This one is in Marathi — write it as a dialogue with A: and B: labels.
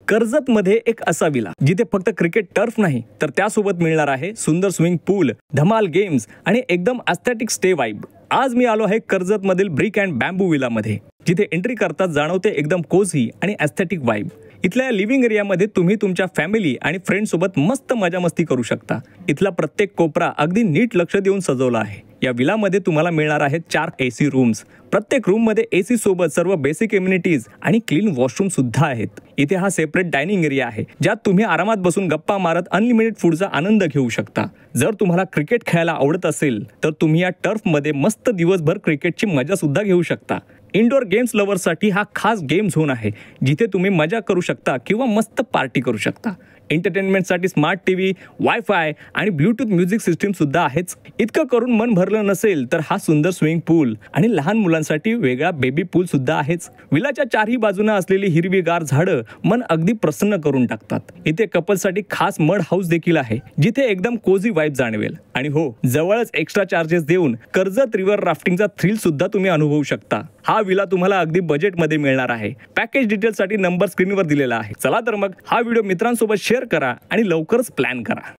A: कर्जत मध्ये एक असा विला जिथे फक्त क्रिकेट टर्फ नाही तर त्यासोबत मिळणार आहे सुंदर स्विमिंग पूल, धमाल गेम्स आणि एकदम एस्थेटिक स्टे वाइब। आज मी आलो आहे कर्जत मधील ब्रिक अँड बॅम्बू विला मध्ये, जिथे एंट्री करताच जाणवते एकदम कोझी आणि एस्थेटिक वाइब। इथल्या लिव्हिंग एरियामध्ये तुम्ही तुमच्या फॅमिली आणि फ्रेंड सोबत मस्त मजा मस्ती करू शकता। इथला प्रत्येक कोपरा अगदी नीट लक्ष देऊन सजवला आहे। या विला मध्ये तुम्हाला मिळणार आहेत 4 एसी रूम्स। प्रत्येक रूम मध्ये एसी सोबत सर्व बेसिक एम्युनिटीज आणि क्लीन वॉशरूम सुद्धा आहेत। इथे हा सेपरेट डायनिंग एरिया आहे, ज्यात तुम्ही आरामात बसून गप्पा मारत अनलिमिटेड फूडचा आनंद घेऊ शकता। जर तुम्हाला क्रिकेट खेळायला आवडत असेल तर तुम्ही या टर्फ मध्ये मस्त दिवसभर क्रिकेटची मजा सुद्धा घेऊ शकता। इंडोर गेम्स लवर्ससाठी हा खास गेम झोन आहे, जिथे तुम्ही मजा करू शकता किंवा मस्त पार्टी करू शकता। एंटरटेनमेंटसाठी स्मार्ट टीव्ही, वायफाय आणि ब्लूटूथ म्युझिक सिस्टीम सुद्धा आहेच। इतकं करून मन भरलं नसेल तर हा सुंदर स्विमिंग पूल आणि लहान मुलांसाठी वेगळा बेबी पूल सुद्धा आहेच। विलाच्या चारही बाजूने असलेली हिरवीगार झाडं मन अगदी प्रसन्न करून टाकतात। इथे कपलसाठी खास मड हाऊस देखील आहे, जिथे एकदम कोझी वाइब जाणवेल। आणि हो, जवळच एक्स्ट्रा चार्जेस देऊन कर्जत रिव्हर राफ्टिंगचा थ्रिल सुद्धा तुम्ही अनुभवू शकता। हा विला तुम्हाला अगदी बजेटमध्ये मिळणार आहे। पॅकेज डिटेल्ससाठी नंबर स्क्रीनवर दिलेला आहे। चला तर मग हा व्हिडिओ मित्रांसोबत शेअर करा आणि लवकरच प्लॅन करा।